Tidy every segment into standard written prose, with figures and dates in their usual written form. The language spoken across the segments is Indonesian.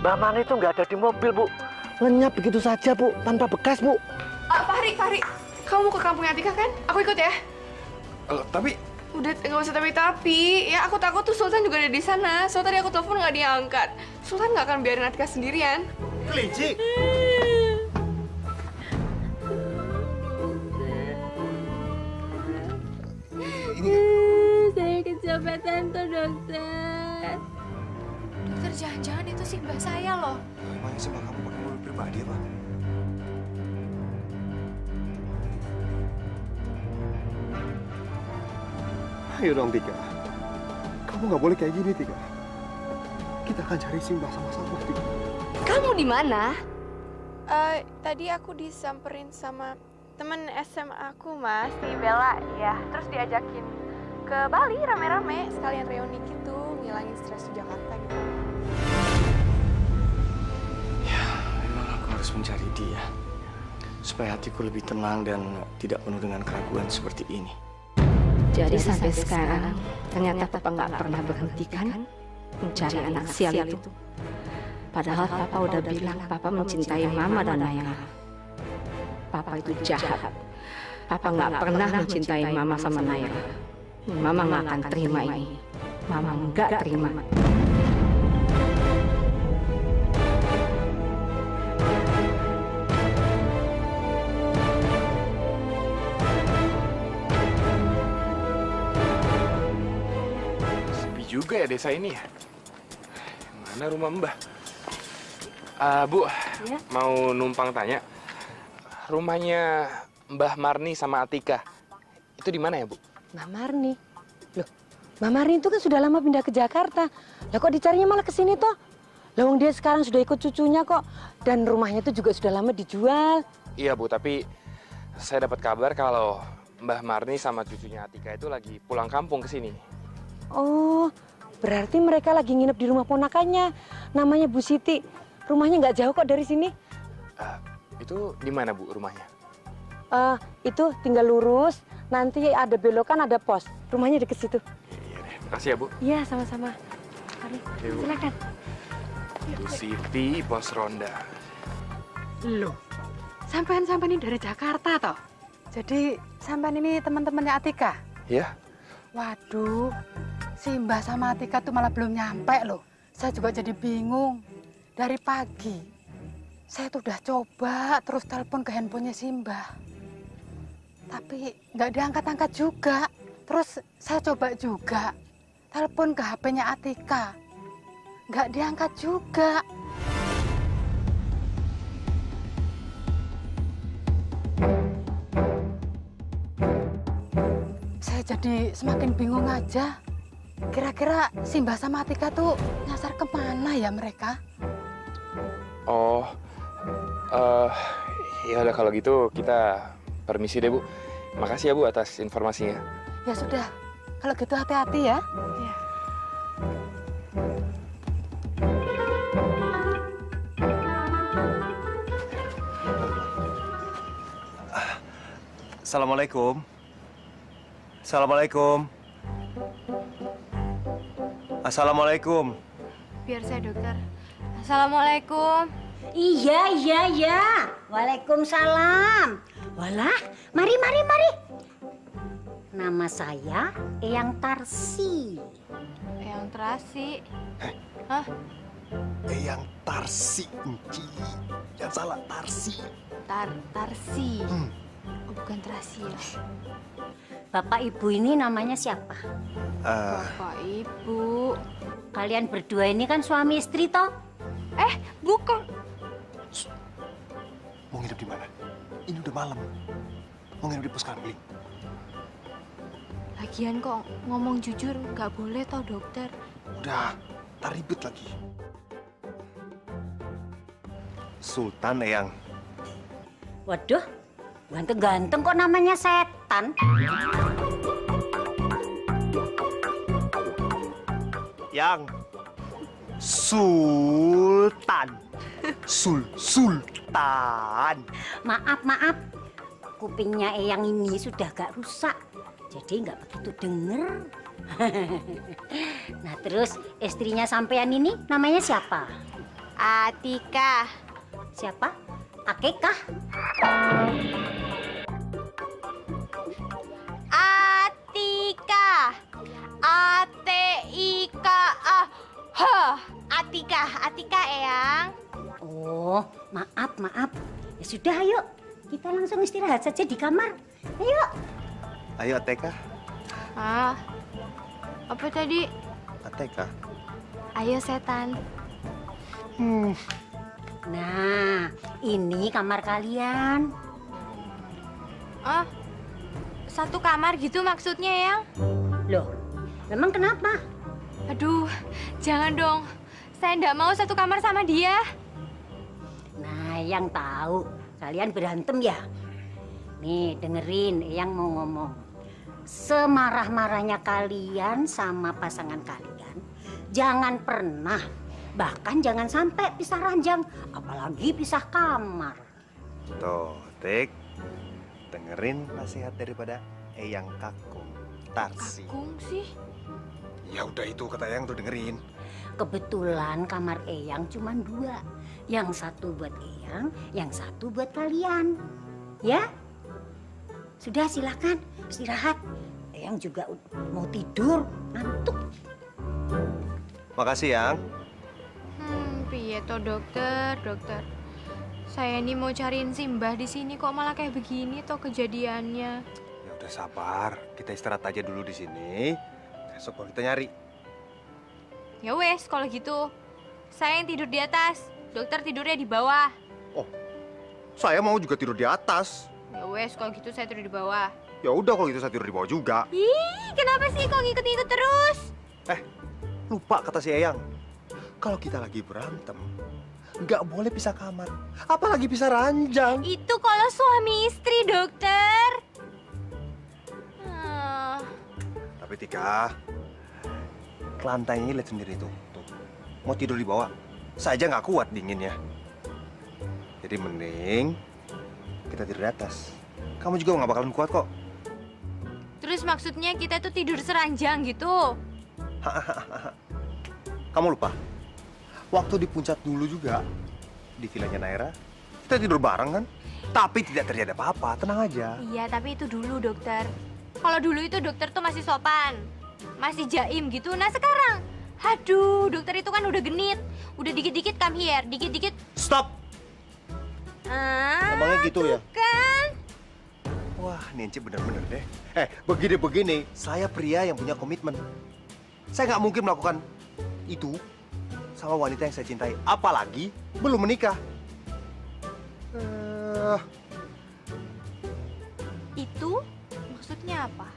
Mbak Marni itu nggak ada di mobil, Bu. Lenyap begitu saja, Bu, tanpa bekas, Bu. Fahri, kamu mau ke kampungnya Atika kan? Aku ikut ya. Tapi Udah, nggak usah tapi. Ya, aku takut tuh Sultan juga ada di sana. Soalnya tadi aku telepon nggak diangkat. Sultan nggak akan biarin Atika sendirian. kelinci. Saya kecopetan tuh, dokter. Dokter, jangan-jangan itu sih mbak saya loh. Emangnya sih kamu pakai mobil pribadi apa? Ayo dong, Tika. Kamu nggak boleh kayak gini, Tika. Kita akan cari Simbah sama-sama, Tika. Kamu di mana? Tadi aku disamperin sama temen SMA aku, Mas, di Bella, ya. Terus diajakin ke Bali rame-rame, sekalian reuni gitu, ngilangin stres di Jakarta gitu. Ya, memang aku harus mencari dia. Supaya hatiku lebih tenang dan tidak penuh dengan keraguan seperti ini. Jadi sampai sekarang, ternyata Papa nggak pernah berhentikan mencari anak sial itu. Padahal Papa udah bilang Papa mencintai Mama dan Naira. Papa itu jahat. Papa nggak pernah mencintai Mama sama Naira. Mama nggak akan terima ini. Mama nggak terima. Sepi juga ya desa ini ya. Mana rumah Mbah? Bu, Ya? mau numpang tanya. Rumahnya Mbah Marni sama Atika, itu di mana ya, Bu? Mbak Marni. Loh, Mbak Marni itu kan sudah lama pindah ke Jakarta. Lah kok dicarinya malah ke sini toh? Lah wong dia sekarang sudah ikut cucunya kok. Dan rumahnya itu juga sudah lama dijual. Iya, Bu, tapi saya dapat kabar kalau Mbah Marni sama cucunya Atika itu lagi pulang kampung ke sini. Oh, berarti mereka lagi nginep di rumah ponakannya. Namanya Bu Siti. Rumahnya nggak jauh kok dari sini. Itu di mana, Bu, rumahnya? Itu tinggal lurus. Nanti ada belokan, ada pos. Rumahnya deket situ. Iya deh, makasih ya, Bu. Iya, sama-sama. Mari, Iya, Bu. silakan. Bu Siti, pos ronda. Loh, sampean ini dari Jakarta toh? Jadi sampean ini teman-temannya Atika? Iya? Waduh, si Mbah sama Atika tuh malah belum nyampe loh. Saya juga jadi bingung. Dari pagi, saya tuh udah coba terus telepon ke handphonenya si Mbah. Tapi nggak diangkat-angkat juga. Terus saya coba juga telepon ke HP-nya Atika. Nggak diangkat juga. Saya jadi semakin bingung aja. Kira-kira si Mbah sama Atika tuh nyasar kemana ya mereka? Oh, ya udah kalau gitu kita permisi deh, Bu. Makasih ya, Bu, atas informasinya. Ya sudah, kalau gitu hati-hati ya. Iya. Assalamualaikum. Assalamualaikum. Assalamualaikum. Biar saya dokter. Assalamualaikum. Iya. Waalaikumsalam. Walah, mari. Nama saya Eyang Tarsi. Yang terasi. Hah? Yang Tarsi, Enci. Jangan salah, Tarsi. Tarsi. Oh, bukan terasi ya. Bapak Ibu ini namanya siapa? Bapak Ibu. Kalian berdua ini kan suami istri toh? Bukan. Mau nginep di mana? Ini udah malam. Mau nginep di pos kambing. Lagian kok ngomong jujur nggak boleh toh dokter. Udah, tar ribet lagi. Sultan, Eyang. Waduh, ganteng-ganteng kok namanya setan. Yang Sultan. Sultan. Maaf. Kupingnya Eyang ini sudah gak rusak. Jadi nggak begitu denger. Nah terus istrinya sampean ini namanya siapa? Atika. Siapa? Akekah? Atika. A-T-I-K-A. H. Atika. Atika, Eyang. Oh, maaf. Ya sudah, ayo. Kita langsung istirahat saja di kamar. Ayo. Ayo, Ateka. Ah, apa tadi? Ateka. Ayo setan. Nah, ini kamar kalian. Ah, satu kamar gitu maksudnya, Yang? Loh, memang kenapa? Aduh, jangan dong. Saya nggak mau satu kamar sama dia. Nah, yang tahu kalian berantem ya? Nih, dengerin yang mau ngomong. Semarah-marahnya kalian sama pasangan kalian, jangan pernah, bahkan jangan sampai pisah ranjang, apalagi pisah kamar. Tuh, Tik. Dengerin nasihat daripada Eyang Kakung, Tarsi. Kakung sih? Ya udah itu kata Eyang tuh dengerin. Kebetulan kamar Eyang cuma 2. Yang satu buat Eyang, yang satu buat kalian. Ya? Sudah, silakan istirahat. Eyang juga mau tidur, ngantuk. Makasih, Yang. Piye toh dokter? Saya ini mau cariin Simbah di sini kok malah kayak begini toh kejadiannya. Ya udah sabar, kita istirahat aja dulu di sini. Besok baru kita nyari. Ya wes, kalau gitu saya yang tidur di atas, dokter tidurnya di bawah. Oh, saya mau juga tidur di atas. Ya wes, kalau gitu saya tidur di bawah. Ya udah kalau gitu saya tidur di bawah juga. Ih, kenapa sih kok ngikut-ngikut terus? Lupa kata si Eyang. Kalau kita lagi berantem, nggak boleh pisah kamar. Apalagi pisah ranjang. Itu kalau suami istri, dokter. Tapi Tika, lantainya lihat sendiri tuh. Mau tidur di bawah, saya aja nggak kuat dinginnya. Jadi mending kita tidur di atas. Kamu juga nggak bakalan kuat kok. Terus maksudnya kita tuh tidur seranjang gitu? Kamu lupa? Waktu di puncak dulu juga, di villanya Naira, kita tidur bareng kan? Tapi tidak terjadi apa-apa, tenang aja. Iya, tapi itu dulu, dokter. Kalau dulu itu dokter tuh masih sopan, masih jaim gitu. Nah sekarang, aduh, dokter itu kan udah genit. Udah dikit-dikit come here, dikit-dikit. Stop! Emangnya gitu ya? Kan? Wah, Ninci bener-bener deh. Begini-begini, saya pria yang punya komitmen. Saya nggak mungkin melakukan itu sama wanita yang saya cintai. Apalagi belum menikah. Itu maksudnya apa?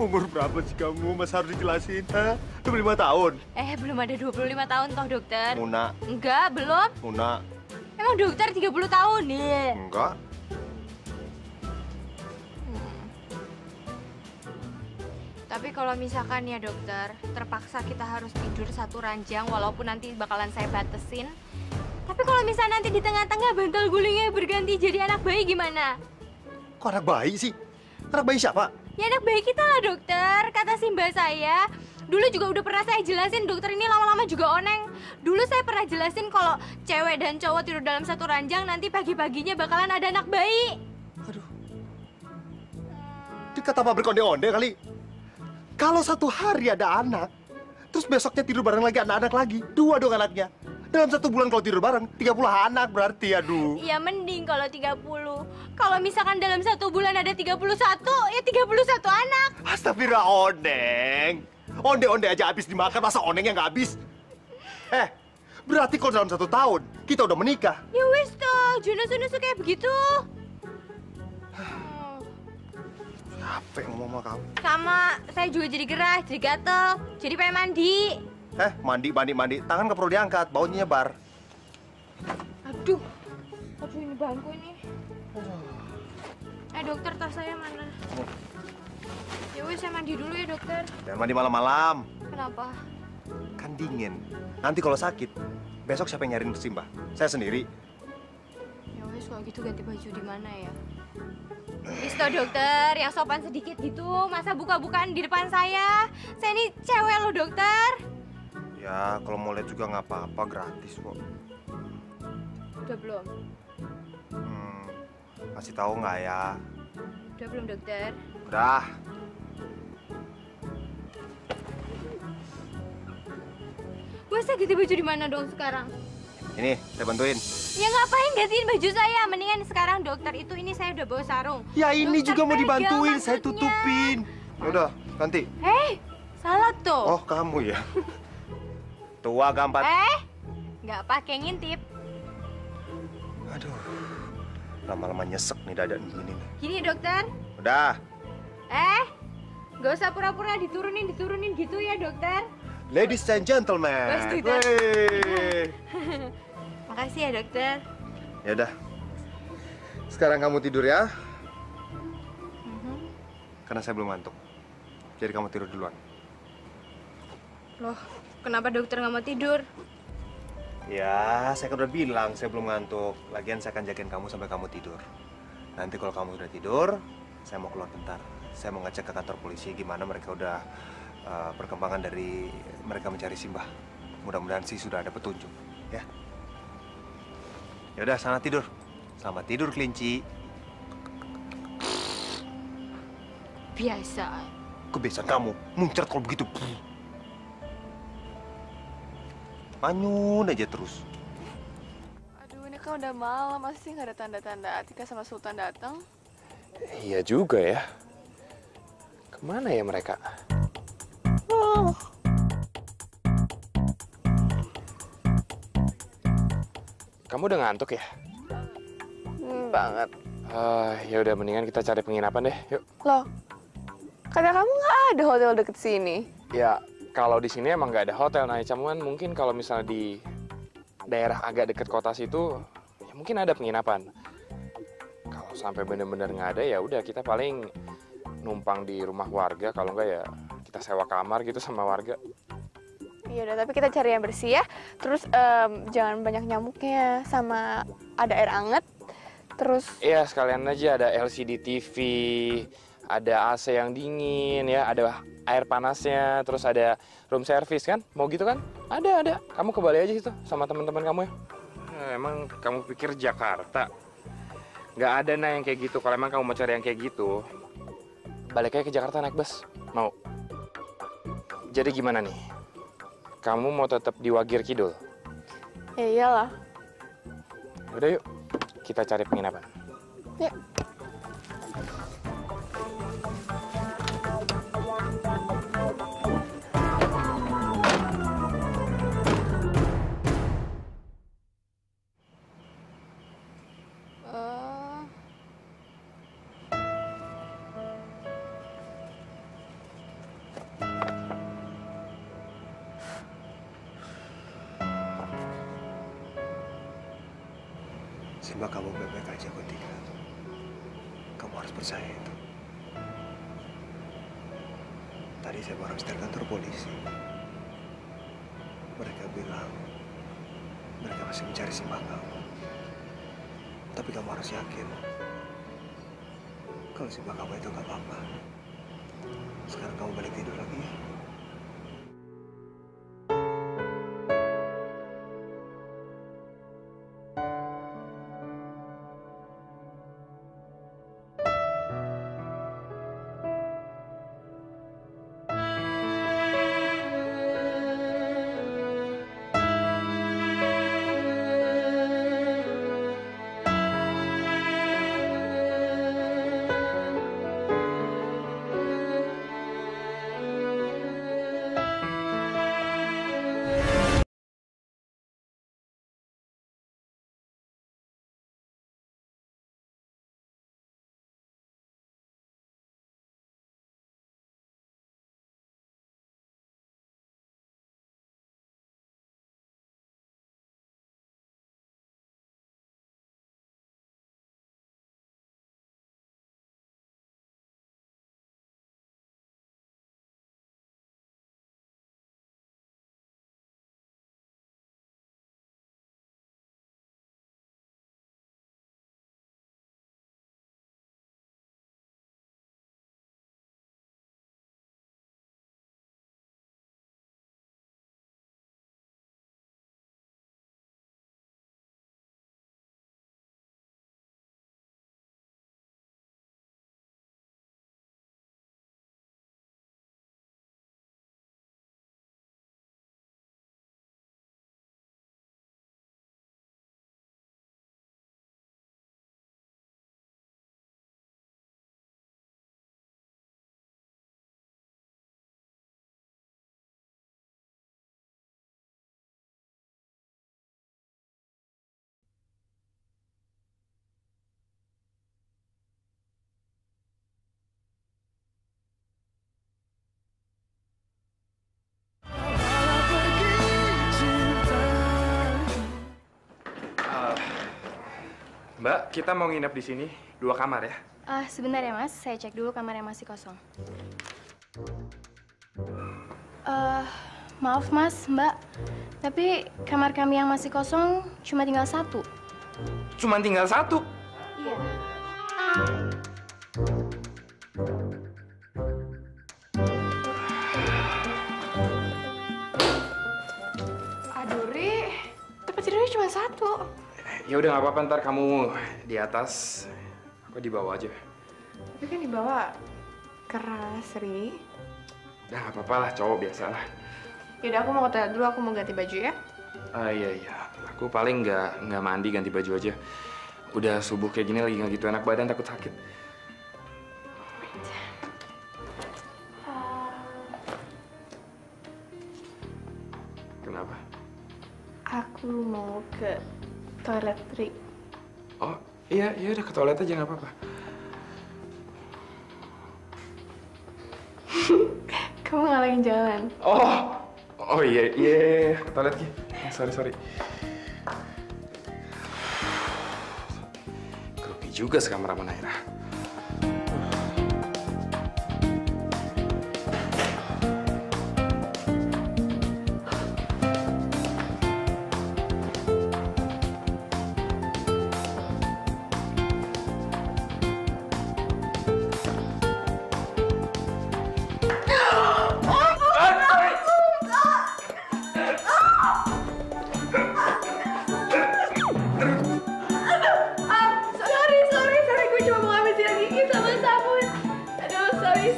Umur berapa sih kamu? Mas harus dijelasin, ha? 25 tahun. Belum ada 25 tahun toh, dokter. Muna. Enggak, belum. Muna. Emang dokter 30 tahun nih? Enggak. Tapi kalau misalkan ya dokter, terpaksa kita harus tidur satu ranjang walaupun nanti bakalan saya batesin. Tapi kalau misalnya nanti di tengah-tengah bantal gulingnya berganti jadi anak bayi gimana? Kok anak bayi sih? Anak bayi siapa? Ya anak bayi kita lah dokter, kata Simba saya. Dulu juga udah pernah saya jelasin, dokter ini lama-lama juga oneng. Dulu saya pernah jelasin kalau cewek dan cowok tidur dalam satu ranjang, nanti pagi-paginya bakalan ada anak bayi. Aduh. Dikata pabrik onde-onde kali. Kalau satu hari ada anak, terus besoknya tidur bareng lagi anak-anak lagi. 2 dong anaknya. Dalam 1 bulan kalau tidur bareng, 30 anak berarti, aduh. Ya mending kalau 30. Kalau misalkan dalam 1 bulan ada 31, ya 31 anak. Astagfirullah, oneng. Onde-onde aja habis dimakan, masa onengnya nggak habis? Berarti kalau dalam 1 tahun, kita udah menikah. Ya wis toh, Juno-Juno kayak begitu. Capek ngomong sama kamu. Sama, saya juga jadi gerah, jadi gatel, jadi pengen mandi. Mandi. Tangan nggak perlu diangkat, baunya nyebar. Aduh ini bangku ini. Dokter, tas saya mana? Ya wis, saya mandi dulu ya dokter. Jangan mandi malam-malam. Kenapa? Kan dingin. Nanti kalau sakit, besok siapa yang nyariin Simba? Saya sendiri. Ya wis, kalau gitu ganti baju di mana ya? Wis toh dokter, yang sopan sedikit gitu, masa buka-bukaan di depan saya? Saya ini cewek loh dokter. Ya, kalau mau lihat juga nggak apa-apa, gratis kok. Udah belum? Kasih tahu nggak ya? Udah belum, dokter? Udah. Gue saya ganti baju di mana dong sekarang? Ini, saya bantuin. Ya ngapain gantiin baju saya? Mendingan sekarang dokter itu ini saya udah bawa sarung. Ya ini Dokter juga mau pegang dibantuin, saya maksudnya. tutupin. Yaudah, ganti. Salah tuh. Oh, kamu ya? Tua gampat. Nggak pakai ngintip. Aduh, lama-lama nyesek nih dada begini nih. Gini dokter. Udah. Nggak usah pura-pura diturunin gitu ya dokter. Ladies and gentlemen. Wes, dokter. Wey. Makasih ya dokter. Ya udah. Sekarang kamu tidur ya. Karena saya belum ngantuk. Jadi kamu tidur duluan. Loh, kenapa dokter nggak mau tidur? Ya, saya kan udah bilang saya belum ngantuk. Lagian saya akan jagain kamu sampai kamu tidur. Nanti kalau kamu udah tidur, saya mau keluar bentar. Saya mau ngecek ke kantor polisi gimana mereka udah perkembangan dari mereka mencari Simbah. Mudah-mudahan sih sudah ada petunjuk, ya. Ya udah, sana tidur. Selamat tidur, kelinci. Biasa. Kebiasaan kamu, muncrat kalau begitu. Manyun aja terus. Aduh, ini kan udah malam, masih nggak ada tanda-tanda Atika sama Sultan datang? Iya juga ya. Kemana ya mereka? Kamu udah ngantuk ya? Banget. Ya udah mendingan kita cari penginapan deh, yuk. Loh, kata kamu nggak ada hotel deket sini? Ya, kalau di sini emang nggak ada hotel, nah cuman mungkin kalau misalnya di daerah agak deket kota situ, ya mungkin ada penginapan. Kalau sampai bener-bener nggak ada, ya udah kita paling numpang di rumah warga. Kalau nggak ya kita sewa kamar gitu sama warga. Iya udah, tapi kita cari yang bersih ya. Terus jangan banyak nyamuknya, sama ada air anget. Terus Iya, sekalian aja ada LCD TV, ada AC yang dingin ya, ada air panasnya, terus ada room service kan? Mau gitu kan? Ada. Kamu ke Bali aja situ sama teman-teman kamu ya. Emang kamu pikir Jakarta? Nggak ada yang kayak gitu. Kalau emang kamu mau cari yang kayak gitu, balik aja ke Jakarta naik bus. Mau? Jadi gimana nih? Kamu mau tetap di Wagir Kidul? ya iyalah. Udah yuk, kita cari penginapan. Yuk. Simbah kamu baik-baik aja kok, Tika. Kamu harus percaya itu. Tadi saya baru habis dari kantor polisi. Mereka bilang mereka masih mencari Simbah kamu. Tapi kamu harus yakin kalau Simbah kamu itu nggak apa-apa. Sekarang kamu balik tidur lagi ya. Mbak, kita mau nginep di sini 2 kamar ya. Sebentar ya Mas, saya cek dulu kamar yang masih kosong. Maaf Mas, Mbak, tapi kamar kami yang masih kosong cuma tinggal 1. Cuma tinggal 1? Iya. Aduh, Ri, tempat tidurnya cuma 1. Ya udah nggak apa-apa, ntar kamu di atas, aku di bawah aja. Tapi kan di bawah keras, Ri. Udah nggak apa-apa lah, cowok biasa lah. Yaudah, aku mau ke toilet dulu, aku mau ganti baju ya. Iya. Aku paling nggak mandi, ganti baju aja. Udah subuh kayak gini lagi nggak gitu enak badan, takut sakit. Kenapa? Aku mau ke toilet, Ri. Oh, iya udah ke toilet aja nggak apa-apa. Kamu ngalangin jalan. Oh iya, ke toilet Ki. Sorry. Grogi juga sekamar sama Naira. Sorry, gue cuma mau ambil siram gigi sama sabun. Aduh, sorry.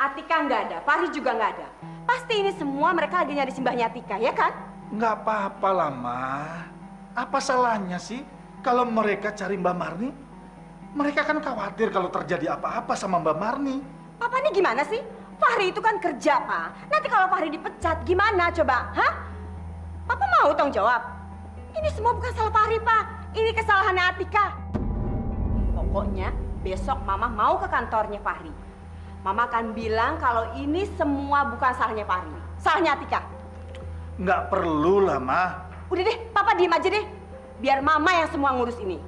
Atika nggak ada, Fahri juga nggak ada. Pasti ini semua mereka lagi nyari simbahnya Atika, ya kan? Nggak apa-apa lah, Ma. Apa salahnya sih kalau mereka cari Mbak Marni? Mereka kan khawatir kalau terjadi apa-apa sama Mbak Marni. Papa ini gimana sih? Fahri itu kan kerja, Pak. Nanti kalau Fahri dipecat, gimana coba? Hah? Papa mau tanggung jawab? Ini semua bukan salah Fahri, Pak. Ini kesalahannya Atika. Pokoknya besok Mama mau ke kantornya Fahri. Mama akan bilang kalau ini semua bukan salahnya Fahri. Salahnya Atika. Nggak perlu lah, Ma. Udah deh, Papa diem aja deh. Biar Mama yang semua ngurus ini.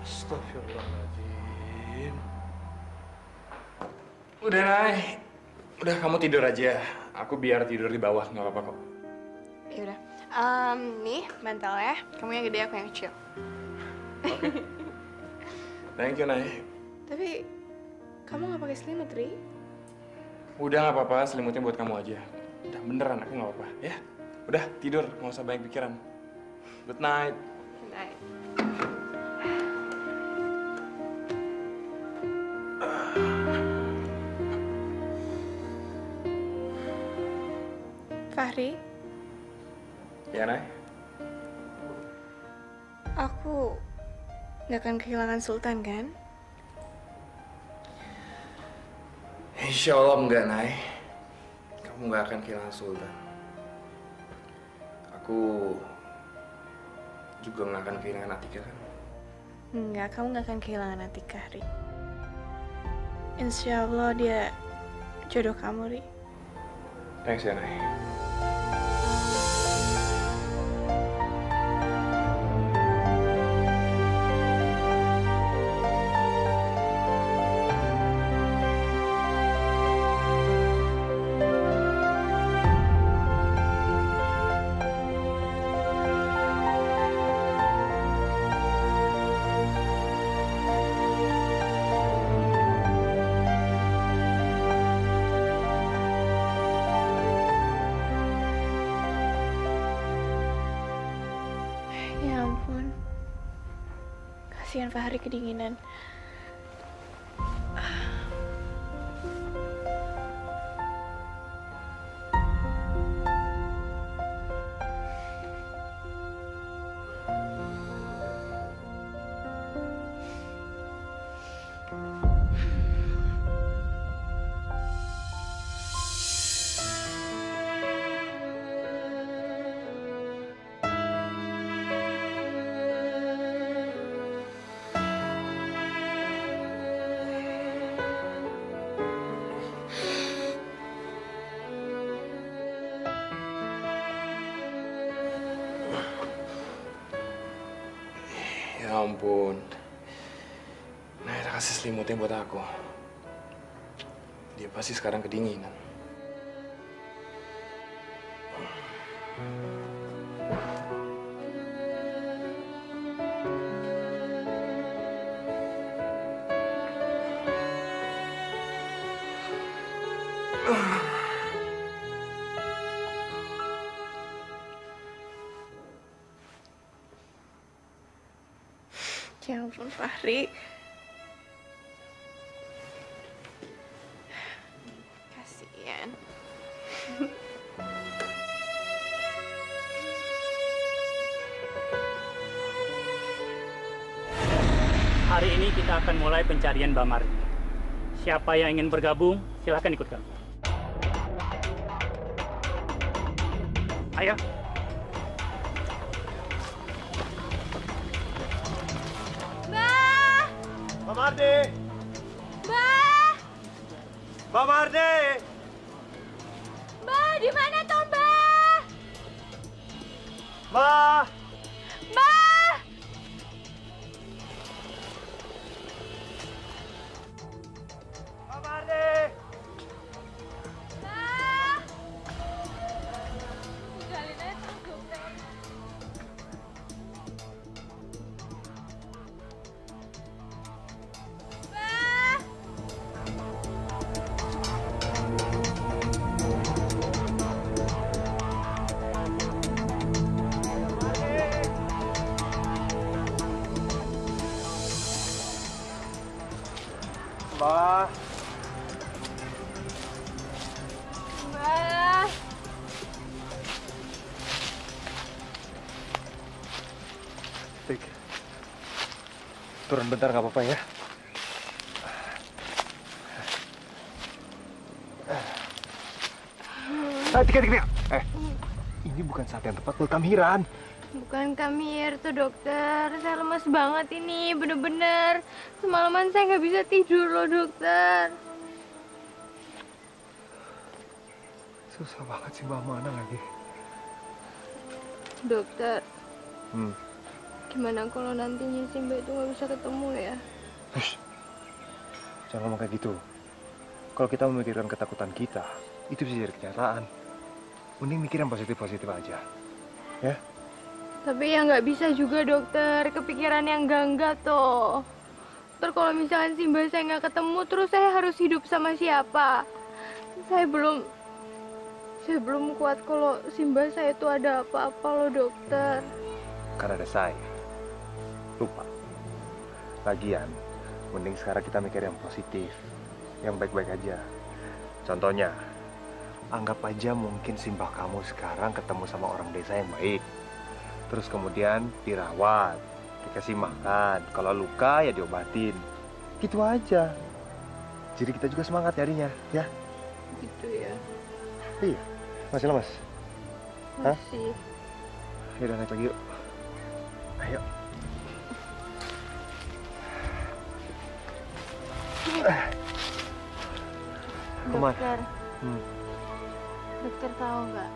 Astagfirullahaladzim. Udah, Nay. Udah, kamu tidur aja. Aku biar tidur di bawah, nggak apa-apa kok. Yaudah. Nih, bantal ya. Kamu yang gede, aku yang kecil. Thank you, Nay. Tapi, kamu nggak pakai selimut, Ri? Udah nggak apa-apa, selimutnya buat kamu aja. Udah, beneran aku nggak apa-apa, ya? Udah, tidur. Nggak usah banyak pikiran. Good night. Good night. Fahri, Ya, Nay? aku nggak akan kehilangan Sultan, kan? Insya Allah enggak, Nay. Kamu nggak akan kehilangan Sultan. Aku juga nggak akan kehilangan Atika, kan? Enggak, kamu nggak akan kehilangan Atika, Ri. Insya Allah dia jodoh kamu, Ri. Thanks ya, Nay. Ya ampun. Kasihan Fahri kedinginan. ampun. Naira kasih selimutnya buat aku. Dia pasti sekarang kedinginan. Ya ampun, Fahri. Kasian. Hari ini kita akan mulai pencarian Mbak Marni. Siapa yang ingin bergabung, silakan ikut kami. Ayo. Mbak Marni! Mbak! Mbak Marni! Mbak, di mana toh, Mbak? Mbak! Mbak! Mbak Marni! Mbak! Tinggalin aja terus, dokter. Mbak! Mbak! Tik, turun bentar nggak apa-apa ya? Tika, ini bukan saat yang tepat buat kehamilan. Bukan Kamir tuh dokter, saya lemas banget ini, bener-bener. Semalaman saya nggak bisa tidur loh dokter. Susah banget sih Mbak Mana lagi. Dokter, gimana kalau nantinya Simba itu nggak bisa ketemu ya? Hush. Jangan ngomong kayak gitu. Kalau kita memikirkan ketakutan kita, itu bisa jadi kenyataan. Mending mikir yang positif-positif aja, ya? Tapi ya nggak bisa juga dokter, kepikiran yang enggak toh. Terus kalau misalkan Simba saya nggak ketemu, terus saya harus hidup sama siapa? Saya belum kuat kalau Simba saya itu ada apa-apa loh dokter. Karena ada saya. Lupa. Lagian, mending sekarang kita mikir yang positif, yang baik-baik aja. Contohnya, anggap aja mungkin Simbah kamu sekarang ketemu sama orang desa yang baik. Terus kemudian dirawat, dikasih makan. Kalau luka ya diobatin. Gitu aja. Jadi kita juga semangat nyarinya, ya? Gitu ya. Iya. Masih lemas? Masih. Yaudah naik lagi yuk. Ayo. Dokter. Dokter tahu nggak?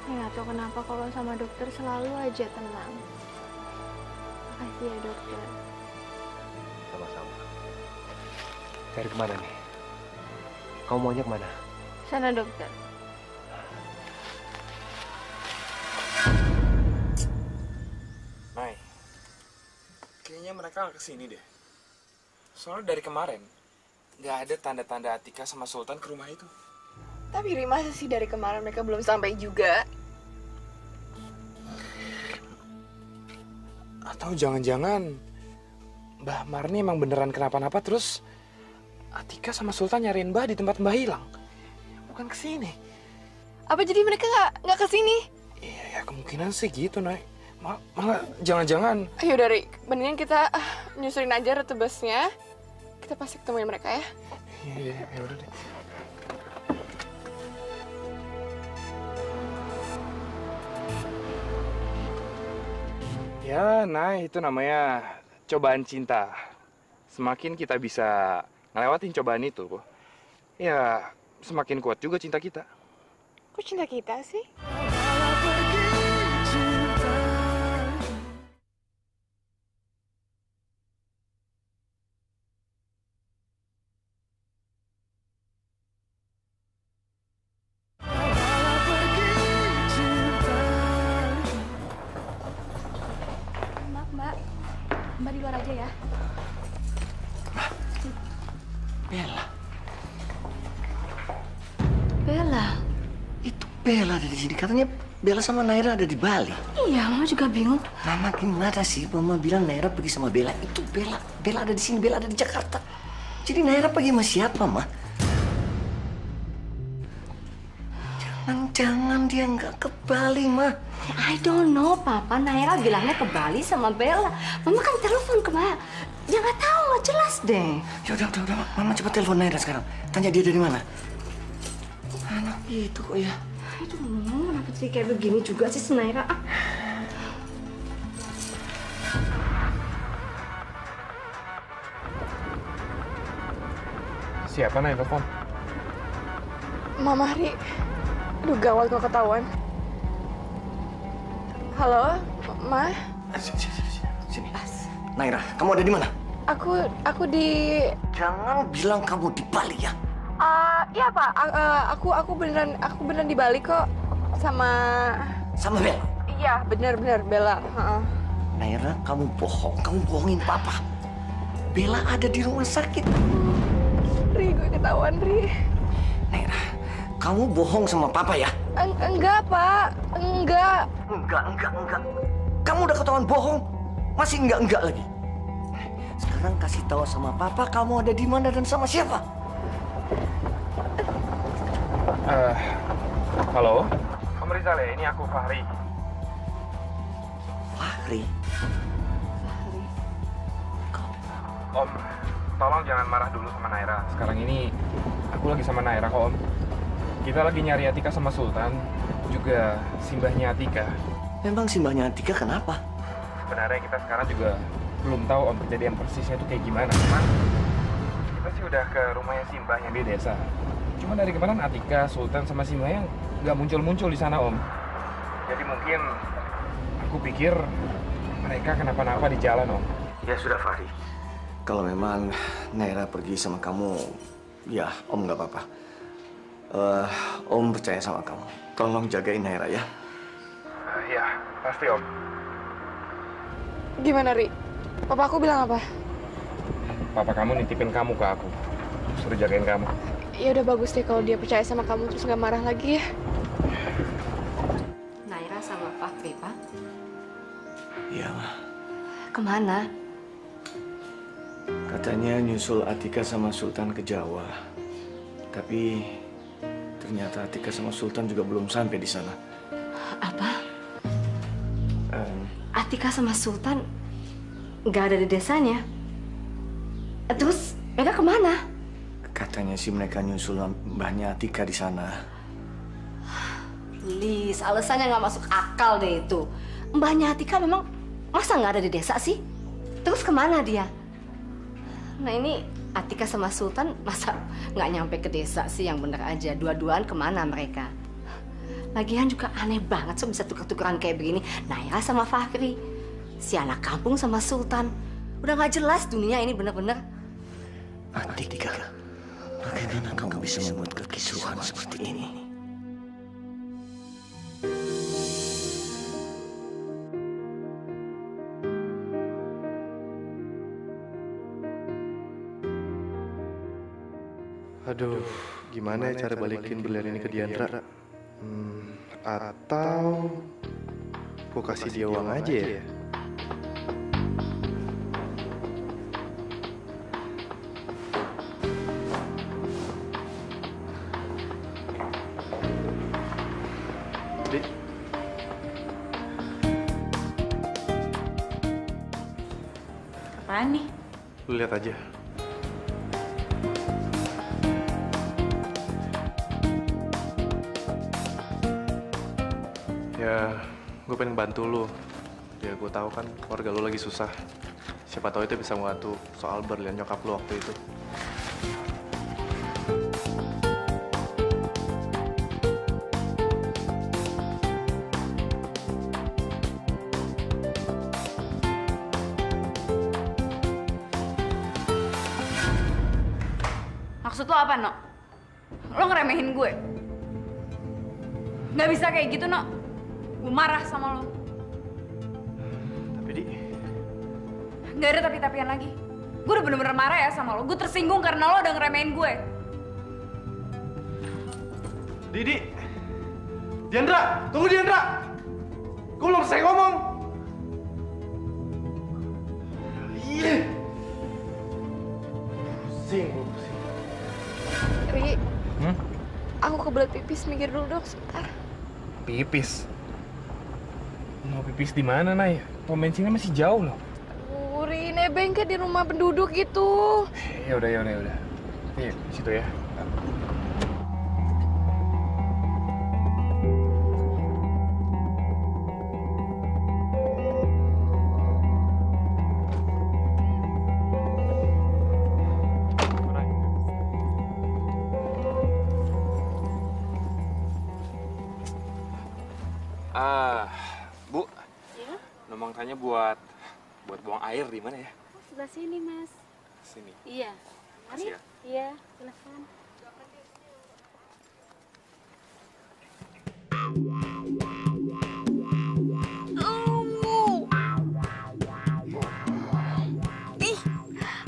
Saya nggak tahu kenapa kalau sama dokter selalu aja tenang. Makasih ya dokter. Sama-sama. Cari kemana nih? Kamu maunya kemana? Sana dokter. Mai, kayaknya mereka nggak kesini deh. Soalnya dari kemarin nggak ada tanda-tanda Atika sama Sultan ke rumah itu. Tapi masa sih dari kemarin mereka belum sampai juga? Atau jangan-jangan Mbah Marni emang beneran kenapa-napa terus Atika sama Sultan nyariin Mbah di tempat Mbah hilang. Bukan kesini. Apa jadi mereka nggak kesini? Iya, ya kemungkinan sih gitu, Nay. Malah jangan-jangan. Ayo dari, mendingan kita nyusurin aja rute busnya. Kita pasti ketemuin mereka ya. Iya, ya udah deh. Ya, nah itu namanya cobaan cinta. Semakin kita bisa ngelewatin cobaan itu, ya semakin kuat juga cinta kita. Kok cinta kita sih? Bella. Bella? Itu Bella ada di sini. Katanya Bella sama Naira ada di Bali. Iya, Mama juga bingung. Mama gimana sih? Mama bilang Naira pergi sama Bella. Itu Bella. Bella ada di sini, Bella ada di Jakarta. Jadi Naira pergi sama siapa, Ma? Jangan dia nggak ke Bali, Ma. I don't know, Papa. Naira bilangnya ke Bali sama Bella. Mama kan telepon kemana? Dia nggak tahu, nggak jelas deh. Ya udah. Mama cepat telepon Naira sekarang. Tanya dia dari mana. Anak itu kok ya. Aduh, kenapa jadi kayak begini juga sih si Naira? Siapa nih telepon? Mama Ri. Aduh, gawat kok ketahuan. Halo, Ma? Sini. Naira, kamu ada di mana? Aku di... Jangan bilang kamu di Bali ya. Iya Pak. Aku beneran di Bali kok sama Bella. Iya, bener Bella. Naira, kamu bohongin Papa. Bella ada di rumah sakit. Ri, gue ketahuan, Ri. Naira, kamu bohong sama Papa ya? Enggak, Pak. Enggak. Kamu udah ketahuan bohong, masih enggak lagi. Sekarang kasih tahu sama Papa kamu ada di mana dan sama siapa. Halo? Om Rizal ya, ini aku Fahri. Fahri? Om, tolong jangan marah dulu sama Naira. Sekarang ini aku lagi sama Naira kok, Om. Kita lagi nyari Atika sama Sultan, juga simbahnya Atika. Memang simbahnya Atika kenapa? Sebenarnya kita sekarang juga belum tahu, Om, kejadian persisnya itu kayak gimana. Cuman kita sih udah ke rumahnya simbahnya di desa. Cuma dari kemarin Atika, Sultan, sama simbahnya nggak muncul-muncul di sana, Om. Jadi mungkin aku pikir mereka kenapa-napa di jalan, Om. Ya sudah, Fahri. Kalau memang Naira pergi sama kamu, ya Om nggak apa-apa. Om percaya sama kamu. Tolong jagain Naira ya. Iya, pasti Om. Gimana, Ri? Papa aku bilang apa? Papa kamu nitipin kamu ke aku. Suruh jagain kamu. Ya udah bagus deh kalau dia percaya sama kamu terus nggak marah lagi ya. Naira sama Fahri, Pak. Iya, Ma. Kemana? Katanya nyusul Atika sama Sultan ke Jawa. Tapi ternyata Atika sama Sultan juga belum sampai di sana. Apa? Atika sama Sultan nggak ada di desanya. Terus mereka kemana? Katanya sih mereka nyusul mbahnya Atika di sana. Please, alasannya nggak masuk akal deh itu. Mbahnya Atika memang masa nggak ada di desa sih? Terus kemana dia? Nah ini Atika sama Sultan masa nggak nyampe ke desa sih, yang bener aja. Dua-duaan kemana mereka? Lagian juga aneh banget so bisa tuker-tukeran kayak begini. Naira sama Fahri, si anak kampung sama Sultan. Udah nggak jelas dunia ini bener-bener. Atika, bagaimana kamu bisa membuat kekisruhan seperti ini? Aduh, gimana ya cara balikin berlian ini ke Diandra? Atau gue kasih dia uang aja ya? Dik. Apaan nih? Lu lihat aja. Ya, gue pengen bantu lu. Ya, gue tahu kan keluarga lu lagi susah. Siapa tahu itu bisa membantu soal berlian nyokap lu waktu itu. Maksud lo apa, No? Lo ngeremehin gue? Nggak bisa kayak gitu, No. Gue marah sama lo. Tapi, Di... Nggak ada tapi-tapian lagi. Gue udah bener-bener marah ya sama lo. Gue tersinggung karena lo udah ngeremehin gue. Didi! Diandra! Tunggu Diandra! Gue belum selesai ngomong! Iya! Pusing, gue pusing. Ri, aku kebelet pipis, minggir dulu dong sebentar. Pipis? Mau pipis di mana, Nay? Pom bensinnya masih jauh loh. Ri, nebeng ke di rumah penduduk gitu. Ya udah. Iya, di situ ya. Bu. Ya? Numpang tanya buat buang air di mana ya? Sebelah sini, Mas. Sini. Iya. Mari. Makasih ya. Iya, silakan. Ih,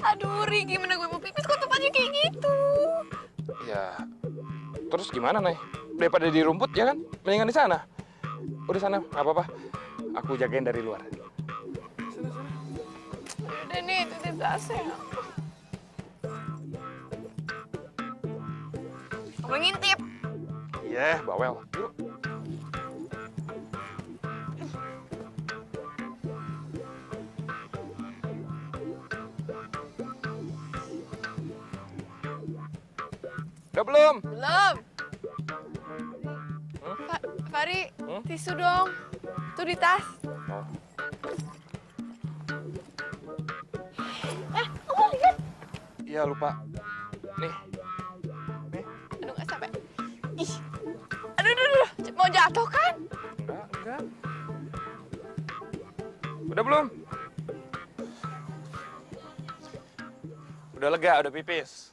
aduh Ri, gimana gue mau pipis kok tempatnya kayak gitu? Ya, terus gimana, Nay? Daripada di rumput ya kan? Mendingan di sana. Udah sana, nggak apa-apa. Aku jagain dari luar. Udah nih, titip AC. Aku ngintip. Iya, bawel. Yuk. Udah belum? Belum. Fari, tisu dong. Tuh di tas. Oh. Kamu lihat? Iya, lupa. Nih. Aduh, nggak sampai. Ih, aduh. Mau jatuh kan? Enggak. Udah belum? Udah lega, udah pipis.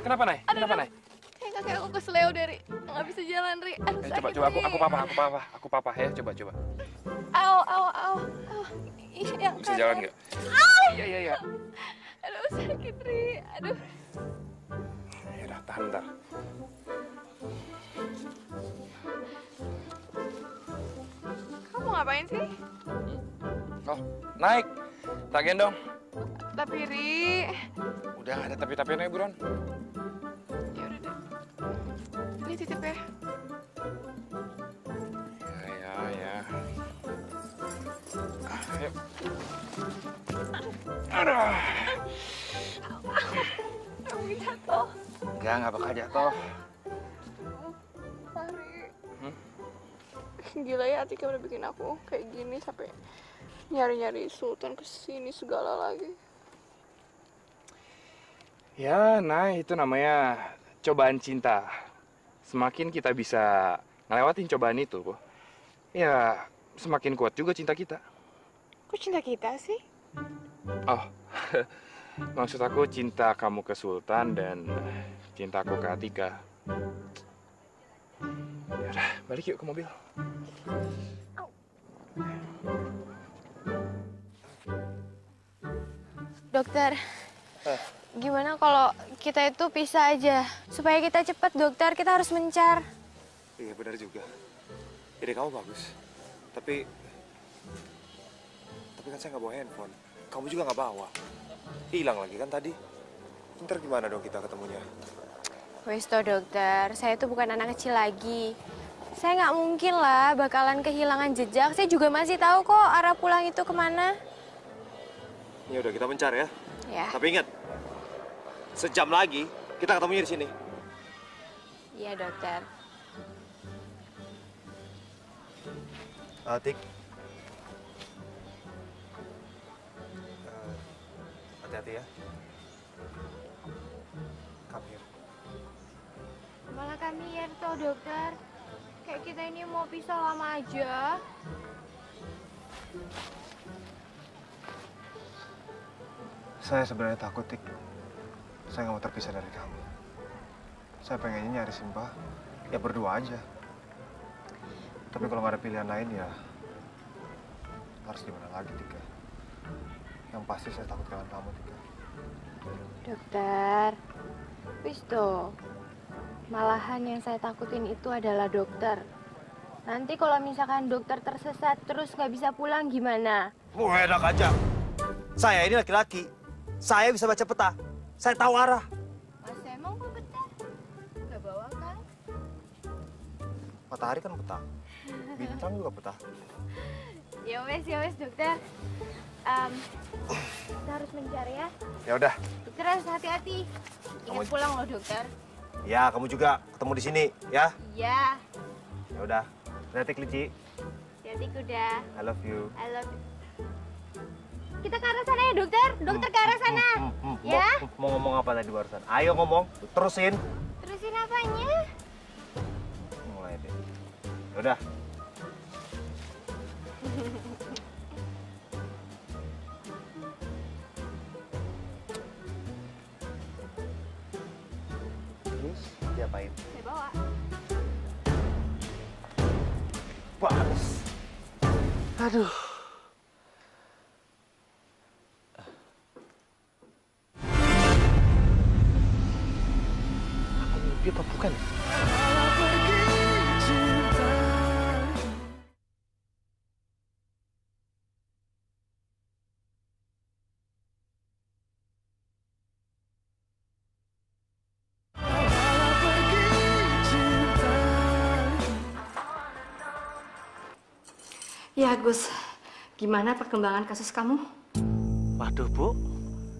Kenapa, Nay? Kenapa, Nay? Kayak kaki aku kesleo dari nggak bisa jalan, Ri. Aduh, Coba, sakit, aku papa ya, coba. Au. Ih, yang Bisa jalan nggak? Iya. Aduh, sakit, Ri. Aduh. Ya udah, tahan ntar. Kamu ngapain sih? Oh, naik. Tak gendong. Tapi, Ri. Udah, ada tapi-tapiannya, buruan. Ya udah deh. Ini titip ya. Ya. Ayo. Aduh. Kamu jatuh. Nggak bakal jatuh. Fari. Gila ya, Atika udah bikin aku kayak gini sampai nyari-nyari Sultan kesini segala lagi. Ya, nah itu namanya cobaan cinta. Semakin kita bisa ngelewatin cobaan itu, ya semakin kuat juga cinta kita. Kok cinta kita sih? Oh, maksud aku cinta kamu ke Sultan dan cintaku ke Atika. Yaudah, balik yuk ke mobil. Dokter, gimana kalau kita itu pisah aja? Supaya kita cepat, dokter, kita harus mencar. Iya, benar juga. Ide kamu bagus. Tapi kan saya nggak bawa handphone. Kamu juga nggak bawa. Hilang lagi kan tadi. Ntar gimana dong kita ketemunya? Wes toh, dokter, saya itu bukan anak kecil lagi. Saya nggak mungkin lah bakalan kehilangan jejak. Saya juga masih tahu kok arah pulang itu kemana. Ya udah, kita mencar ya. Ya. Tapi ingat, sejam lagi kita ketemunya di sini. Iya, dokter. Atik. Hati-hati ya. Come here. Malah kami ya toh, dokter. Kayak kita ini mau pisah lama aja. Saya sebenarnya takut, Tik. Saya nggak mau terpisah dari kamu. Saya pengennya nyari Simba, ya berdua aja. Tapi kalau nggak ada pilihan lain ya harus gimana lagi, Tika? Yang pasti saya takut kehilangan kamu, Tika. Dokter, wis toh. Malahan yang saya takutin itu adalah dokter. Nanti kalau misalkan dokter tersesat terus nggak bisa pulang gimana? Oh, enak aja. Saya ini laki-laki. Saya bisa baca peta. Saya tahu arah. Mas emang kok peta? Nggak bawa kan? Matahari kan peta. Bintang juga peta. Ya wes dokter. Kita harus mencari ya. Ya udah. Dokter harus hati-hati. Ingat pulang loh dokter. Ya, kamu juga ketemu di sini, ya? Iya. Ya udah. Hati-hati, kelinci. Hati-hati kuda. I love you. I love you. Kita ke arah sana ya dokter. Dokter ke arah sana. Ya. Mau ngomong apa tadi barusan? Ayo ngomong. Terusin. Terusin apanya? Mulai deh. Ya udah. Terus diapain? Saya bawa. Bagus. Aduh. Aku mimpi apa bukan? Ya, Gus. Gimana perkembangan kasus kamu? Waduh, Bu.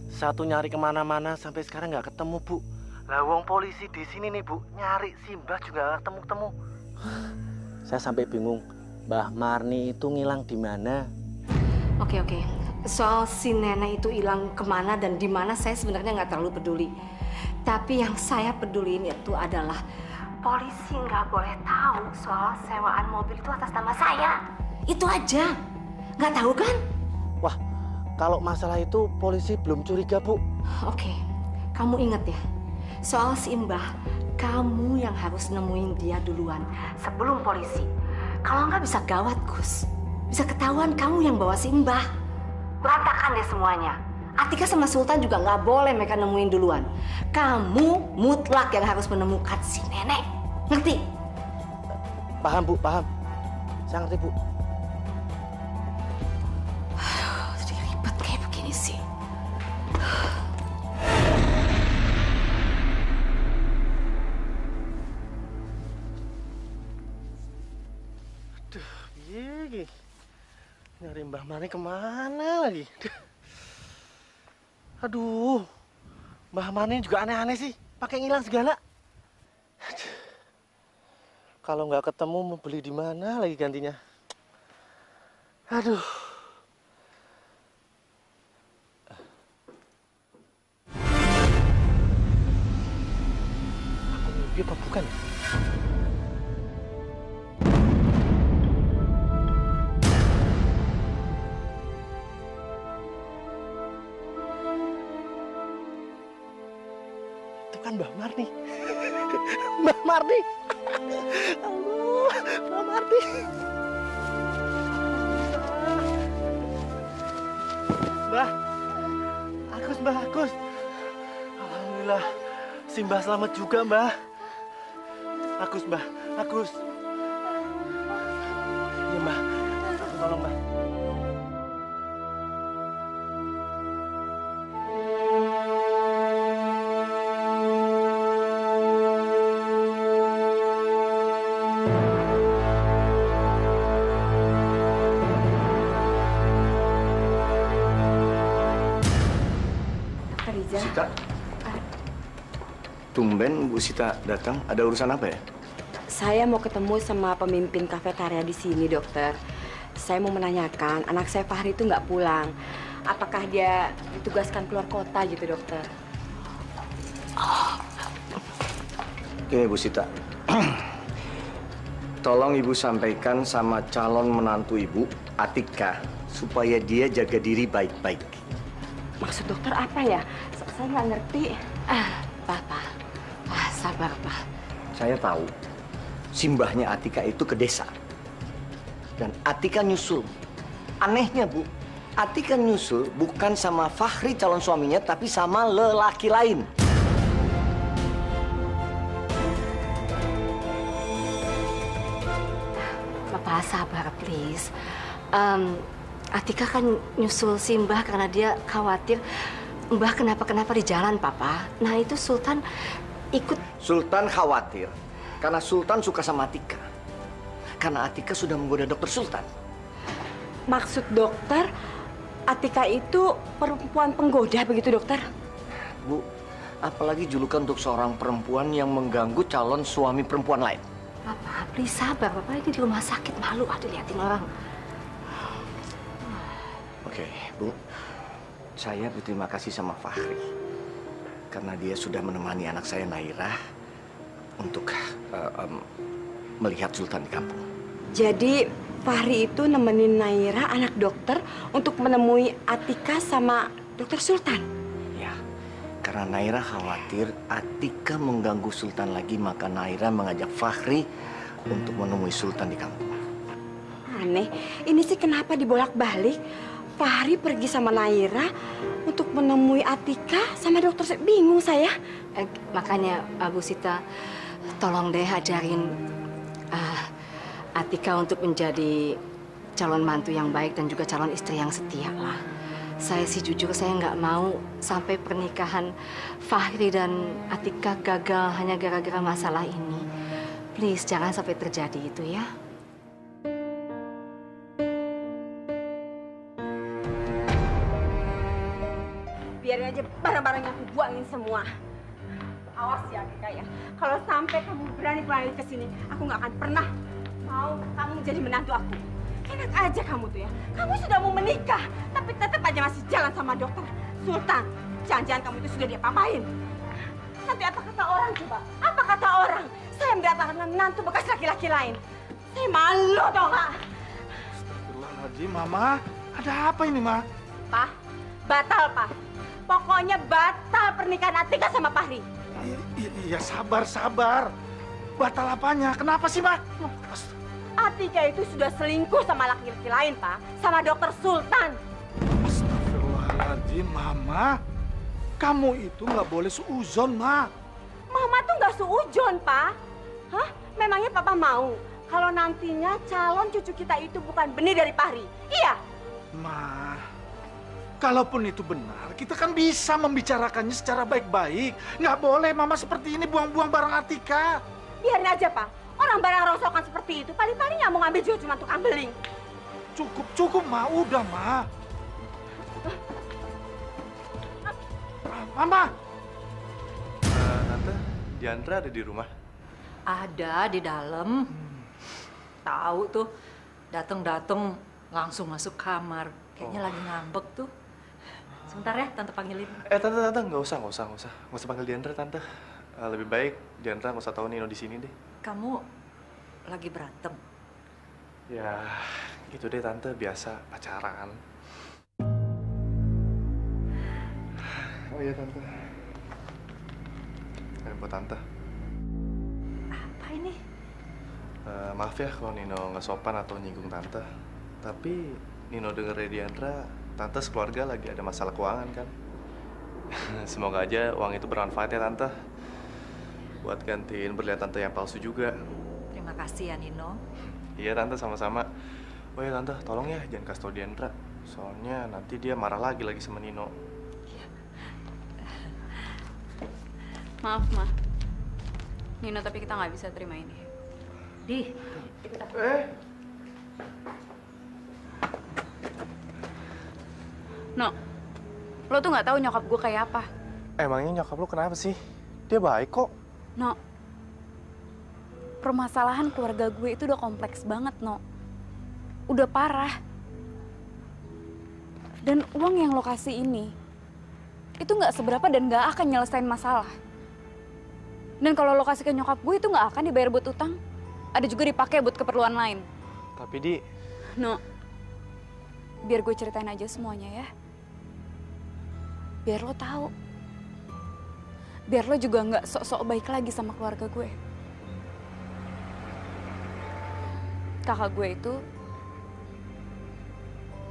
Saya tuh nyari kemana-mana sampai sekarang nggak ketemu, Bu. Lah, wong polisi di sini nih, Bu. Nyari Simbah juga nggak ketemu-ketemu. Saya sampai bingung. Mbah Marni itu ngilang di mana? Oke. Soal si nenek itu hilang kemana dan di mana saya sebenarnya nggak terlalu peduli. Tapi yang saya peduliin itu adalah polisi nggak boleh tahu soal sewaan mobil itu atas nama saya. Itu aja. Nggak tahu kan? Wah, kalau masalah itu polisi belum curiga, Bu. Oke, kamu ingat ya. Soal si Mbah, kamu yang harus nemuin dia duluan sebelum polisi. Kalau nggak bisa gawat, Gus. Bisa ketahuan kamu yang bawa si Mbah. Berantakan deh semuanya. Atika sama Sultan juga nggak boleh mereka nemuin duluan. Kamu mutlak yang harus menemukan si nenek. Ngerti? Paham, Bu, paham. Saya ngerti, Bu. Jadi ribet kayak begini sih. Aduh, gini. Nyari Mbah Marni kemana lagi? Aduh, Mbah Marni juga aneh-aneh sih. Pakai ngilang segala. Aduh. Kalau nggak ketemu mau beli di mana lagi gantinya? Aduh. Aku mimpi apa bukan? Itu kan Mbah Marni. Mbah Marni. Aduh, Mbah Marni. Mbah, Agus. Alhamdulillah, si Mbah selamat juga, Mbah. Agus. Iya, Mbah. Tolong, Mbah. Sita, tumben Bu Sita datang. Ada urusan apa ya? Saya mau ketemu sama pemimpin kafetaria di sini, dokter. Saya mau menanyakan, anak saya Fahri itu nggak pulang. Apakah dia ditugaskan keluar kota gitu, dokter? Oke, Bu Sita. Tolong Ibu sampaikan sama calon menantu Ibu, Atika, supaya dia jaga diri baik-baik. Maksud dokter apa ya? Saya nggak ngerti. Papa. Sabar, Pak. Saya tahu, simbahnya Atika itu ke desa. Dan Atika nyusul. Anehnya, Bu, Atika nyusul bukan sama Fahri calon suaminya, tapi sama lelaki lain. Bapak sabar, please. Atika kan nyusul si Mbah karena dia khawatir Mbah kenapa-kenapa di jalan, Papa. Nah, itu Sultan ikut. Sultan khawatir karena Sultan suka sama Atika. Karena Atika sudah menggoda dokter Sultan. Maksud dokter, Atika itu perempuan penggoda begitu, dokter? Bu, apalagi julukan untuk seorang perempuan yang mengganggu calon suami perempuan lain. Papa, please sabar. Papa ini di rumah sakit, malu dilihatin orang. Oke, Bu. Saya berterima kasih sama Fahri. Karena dia sudah menemani anak saya, Naira, untuk melihat Sultan di kampung. Jadi, Fahri itu nemenin Naira, anak dokter, untuk menemui Atika sama dokter Sultan? Ya, karena Naira khawatir Atika mengganggu Sultan lagi, maka Naira mengajak Fahri untuk menemui Sultan di kampung. Aneh, ini sih kenapa dibolak-balik? Fahri pergi sama Naira untuk menemui Atika sama dokter. Bingung saya. Makanya, Bu Sita, tolong deh ajarin Atika untuk menjadi calon mantu yang baik dan juga calon istri yang setia lah. Saya sih jujur, saya nggak mau sampai pernikahan Fahri dan Atika gagal hanya gara-gara masalah ini. Please, jangan sampai terjadi itu ya. Biarin aja barang-barangnya aku buangin semua. Awas ya, Atika ya. Kalau sampai kamu berani balik ke sini, aku nggak akan pernah mau kamu jadi menantu aku. Enak aja kamu tuh ya. Kamu sudah mau menikah, tapi tetap aja masih jalan sama dokter Sultan. Jangan-jangan kamu itu sudah diapa-apain. Nanti apa kata orang coba? Apa kata orang? Saya mendapatkan menantu bekas laki-laki lain. Saya malu tau nggak? Astagfirullahaladzim, Mama. Ada apa ini, Ma? Pak, batal, Pak. Pokoknya batal pernikahan Atika sama Fahri. Iya, sabar. Batal apanya? Kenapa sih, Ma? Atika itu sudah selingkuh sama laki-laki lain, Pak. Sama dokter Sultan. Astagfirullahaladzim, Mama. Kamu itu nggak boleh suuzon, Ma. Mama tuh nggak suujon, Pak. Hah? Memangnya Papa mau kalau nantinya calon cucu kita itu bukan benih dari Fahri? Iya? Ma, kalaupun itu benar, kita kan bisa membicarakannya secara baik-baik. Nggak boleh Mama seperti ini buang-buang barang Atika. Biarin aja, Pak. Orang barang rongsokan seperti itu, paling-paling nggak mau ngambil juga cuma tukang beling. Cukup, Ma. Udah, Ma. Mama! Tante, Diandra ada di rumah? Ada di dalam. Tahu tuh, dateng langsung masuk kamar. Kayaknya lagi ngambek tuh. Sebentar ya, Tante panggilin. Tante, nggak usah panggil Diandra, Tante. Lebih baik Diandra nggak usah tahu Nino di sini deh. Kamu lagi berantem? Ya, gitu deh Tante, biasa pacaran. Oh iya Tante. Buat Tante. Apa ini? Maaf ya kalau Nino nggak sopan atau nyinggung Tante. Tapi Nino denger dari Diandra, Tante sekeluarga lagi ada masalah keuangan kan. Semoga aja uang itu bermanfaat ya Tante. Buat gantiin berlian Tante yang palsu juga. Terima kasih ya Nino. Iya Tante, sama-sama. Oh ya Tante, tolong ya jangan kasih tau Diandra. Soalnya nanti dia marah lagi sama Nino. Maaf, Ma. Nino, tapi kita nggak bisa terima ini. Di. No, lo tuh nggak tahu nyokap gue kayak apa. Emangnya nyokap lo kenapa sih? Dia baik kok. No, permasalahan keluarga gue itu udah kompleks banget, No. Udah parah. Dan uang yang lo kasih ini, itu nggak seberapa dan nggak akan nyelesain masalah. Dan kalau lo kasih ke nyokap gue, itu nggak akan dibayar buat utang. Ada juga dipakai buat keperluan lain. Tapi Di... No, biar gue ceritain aja semuanya ya. Biar lo tahu. Biar lo juga nggak sok-sok baik lagi sama keluarga gue. Kakak gue itu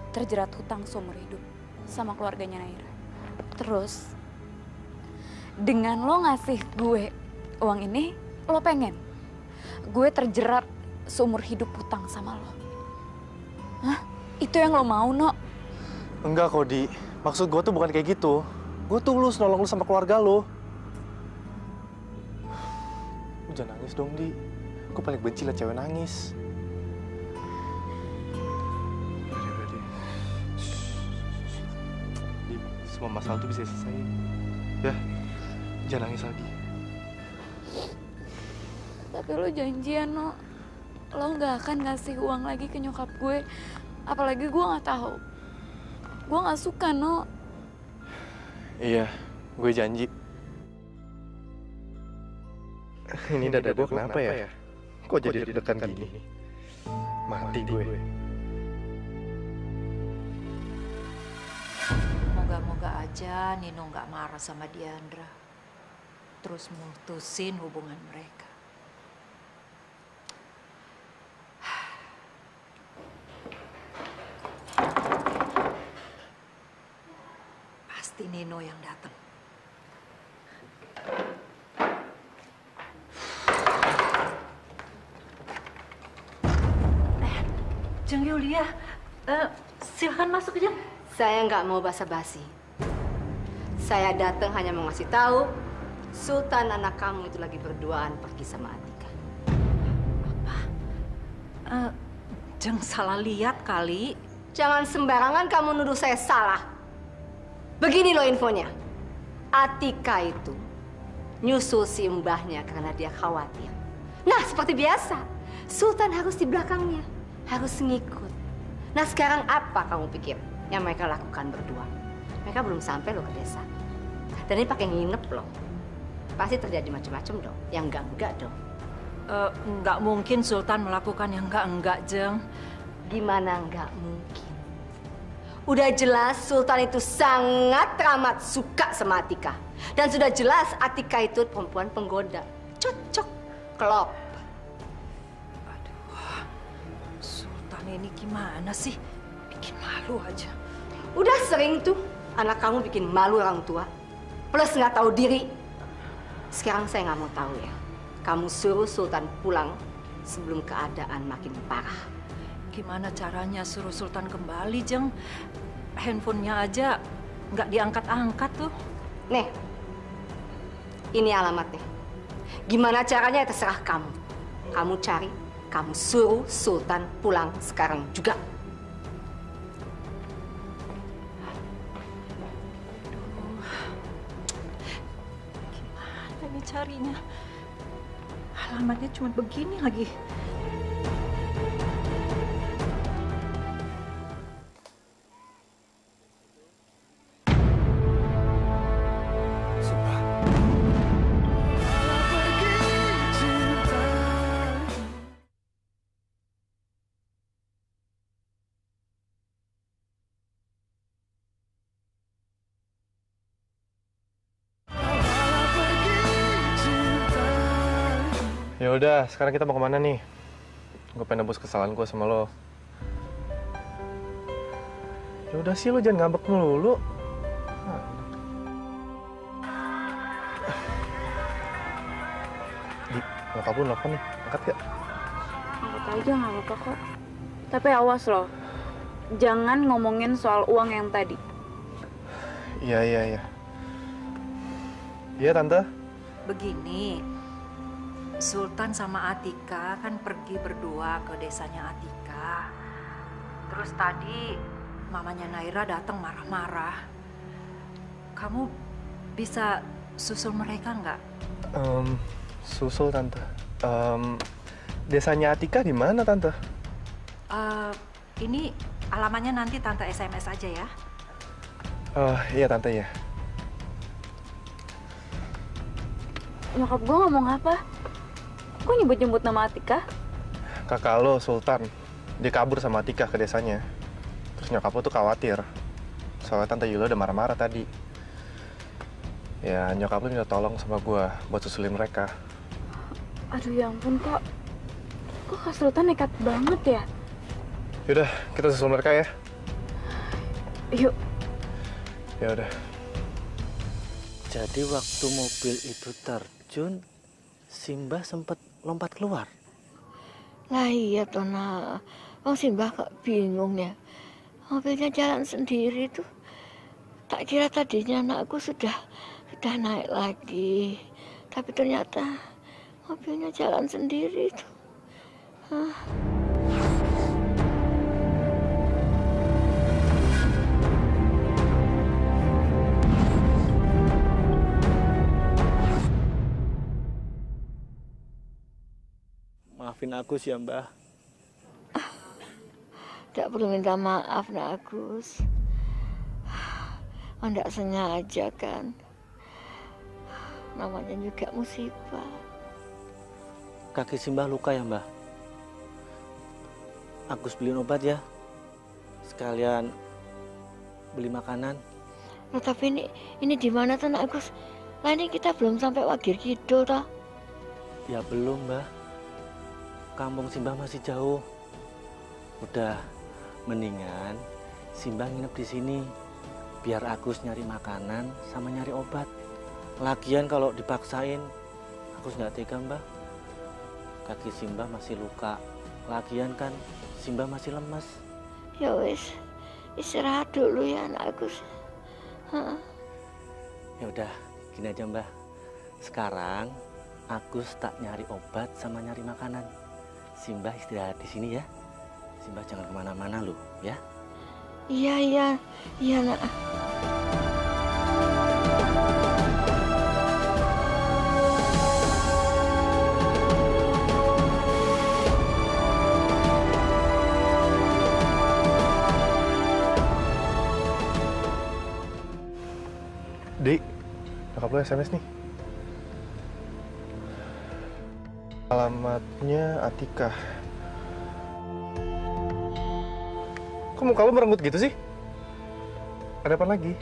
terjerat hutang seumur hidup sama keluarganya Naira. Terus, dengan lo ngasih gue uang ini, lo pengen gue terjerat seumur hidup hutang sama lo. Hah? Itu yang lo mau, No? Enggak kok, Di. Maksud gue tuh bukan kayak gitu. Gue tulus nolong lu sama keluarga lo. Lu jangan nangis dong, Di. Gue paling benci liat cewek nangis. Udah, Di. Di, semua masalah tuh bisa selesai. Ya, jangan nangis lagi. Tapi lo janjian, No. Lo nggak akan ngasih uang lagi ke nyokap gue. Apalagi gue nggak tahu. Gue nggak suka, No. Iya, gue janji. Ini dada gue kenapa ya? Kok jadi deg-degan gini? Mati gue. Moga-moga aja Nino nggak marah sama Diandra. Terus mutusin hubungan mereka. Pasti Nino yang datang. Jeng Yulia, silahkan masuk, Jeng. Saya nggak mau basa-basi. Saya datang hanya mau ngasih tahu Sultan anak kamu itu lagi berduaan pergi sama Atika. Jeng salah lihat kali. Jangan sembarangan kamu nuduh saya salah. Begini loh infonya. Atika itu nyusul si mbahnya karena dia khawatir. Nah, seperti biasa, Sultan harus di belakangnya, harus ngikut. Nah, sekarang apa kamu pikir yang mereka lakukan berdua? Mereka belum sampai loh ke desa. Dan ini pakai nginep loh. Pasti terjadi macam-macam dong, yang enggak dong. Nggak mungkin Sultan melakukan yang enggak, Jeng. Gimana nggak mungkin? Udah jelas Sultan itu sangat teramat suka sama Atika. Dan sudah jelas Atika itu perempuan penggoda. Cocok, klop. Aduh, Sultan ini gimana sih? Bikin malu aja. Udah sering tuh anak kamu bikin malu orang tua. Plus nggak tahu diri. Sekarang saya nggak mau tahu ya. Kamu suruh Sultan pulang sebelum keadaan makin parah. Gimana caranya suruh Sultan kembali, Jeng? Handphonenya aja nggak diangkat-angkat tuh. Nih, ini alamatnya. Gimana caranya terserah kamu. Kamu cari, kamu suruh Sultan pulang sekarang juga. Gimana nih carinya? Alamatnya cuma begini lagi. Ya udah, sekarang kita mau kemana nih? Gue pengen nebus kesalahan gue sama lo. Ya udah sih, lo jangan ngambek melulu. Di, nyokap lu nelfon nih, angkat ya? Angkat aja, nggak apa-apa kok. Tapi awas loh, jangan ngomongin soal uang yang tadi. Iya. Iya, Tante. Begini, Sultan sama Atika kan pergi berdua ke desanya Atika. Terus tadi mamanya Naira datang marah-marah. Kamu bisa susul mereka nggak? Susul, Tante. Desanya Atika di mana, Tante? Ini alamatnya nanti Tante SMS aja ya. Iya, Tante, ya. Nyokap gue ngomong apa? Kok nyebut-nyebut nama Atika? Kakak lo, Sultan, dia kabur sama Atika ke desanya. Terus nyokap lo tuh khawatir. Soalnya Tante Yulia udah marah-marah tadi. Ya, nyokap lo minta tolong sama gue buat susulin mereka. Aduh ya ampun, kok Kak Sultan nekat banget ya? Yaudah, kita susul mereka ya. Yuk. Ya udah. Jadi waktu mobil itu terjun, Simbah sempat lompat keluar. Lah iya toh nak. Oh Simbah kok bingung ya. Mobilnya jalan sendiri tuh. Tak kira tadinya anakku sudah naik lagi. Tapi ternyata mobilnya jalan sendiri tuh. Hah. Maafin Agus ya, Mbah. Tidak perlu minta maaf, nak Agus. Oh, tidak sengaja kan. Namanya juga musibah. Kaki Simbah luka ya, Mbah? Agus beliin obat ya. Sekalian beli makanan. Nah, tapi ini di mana tuh, nak Agus? Lah ini kita belum sampai Wagir Kidul toh. Ya belum, Mbah. Kampung Simbah masih jauh. Udah, mendingan Simbah nginep di sini. Biar Agus nyari makanan sama nyari obat. Lagian kalau dipaksain, Agus nggak tega, Mbah. Kaki Simbah masih luka. Lagian kan Simbah masih lemas. Ya wis, istirahat dulu ya, anak Agus. Ya udah, gini aja, Mbah. Sekarang Agus tak nyari obat sama nyari makanan. Simbah istirahat di sini ya. Simbah jangan kemana-mana loh, ya. Iya, nak. Dik, nyokap lu SMS nih. Alamatnya Atika. Kok muka lu merenggut gitu sih? Ada apa lagi?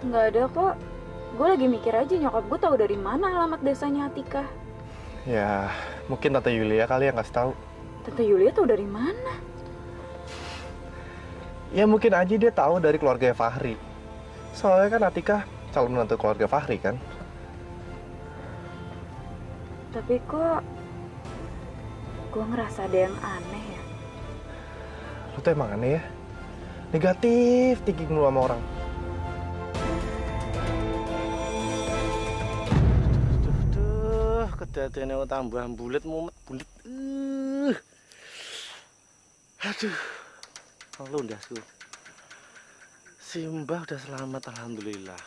Nggak ada kok. Gue lagi mikir aja nyokap gue tahu dari mana alamat desanya Atika. Ya, mungkin Tante Yulia kali yang ngasih tahu. Tante Yulia tahu dari mana? Ya mungkin aja dia tahu dari keluarga Fahri. Soalnya kan Atika calon menantu keluarga Fahri kan. Tapi kok gue ngerasa ada yang aneh ya. Lu tuh emang aneh ya? Negatif thinking lu sama orang. Duh, kejadiannya tambah bulet mumet bulet. Aduh, lu ndasku. Simbah udah selamat, alhamdulillah.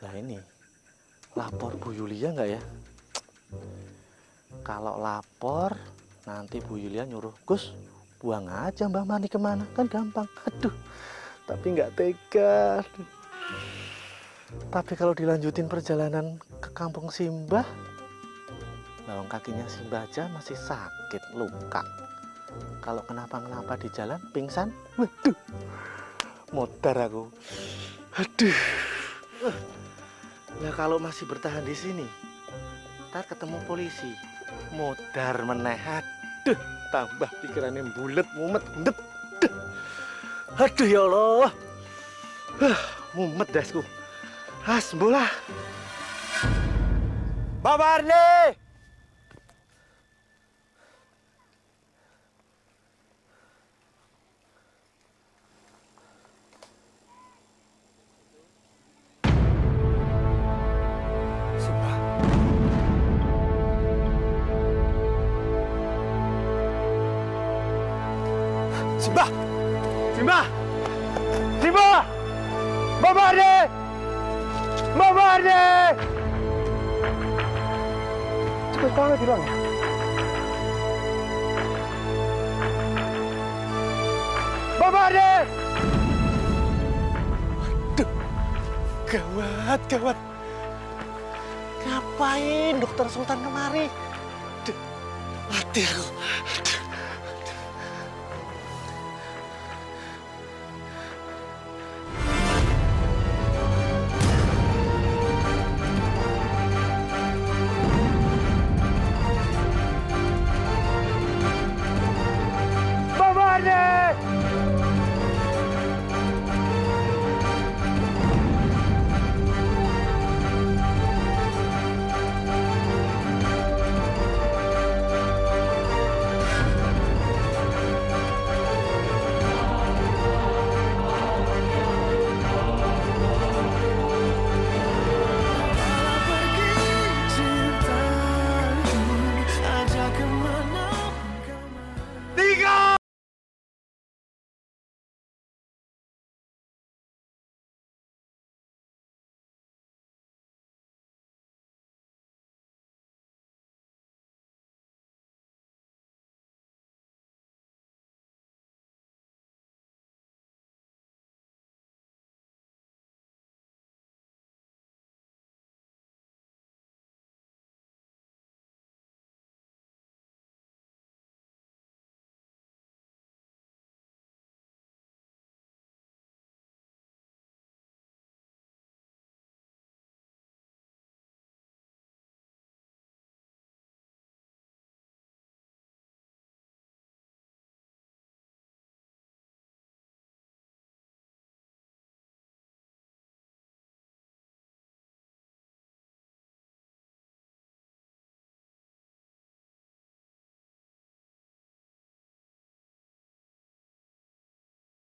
Lah ini, lapor Bu Yulia nggak ya? Kalau lapor, nanti Bu Yulia nyuruh, Gus, buang aja Mbak Marni kemana, kan gampang. Aduh, tapi nggak tega. Tapi kalau dilanjutin perjalanan ke kampung Simbah, lawang kakinya Simbah aja masih sakit, luka. Kalau kenapa-kenapa di jalan, pingsan, waduh, modar aku. Aduh. Nah kalau masih bertahan di sini, ntar ketemu polisi, modar meneh. Aduh, tambah pikirannya bulet, mumet, ndet. Aduh ya Allah, mumet dasku. Hasbullah. Mbak Marni! Simbah! Simbah! Simbah! Mbak Marni! Mbak Marni! Cepet banget bilang. Mbak Marni! Aduh, gawat, gawat. Ngapain Dokter Sultan kemari? Aduh, mati aku.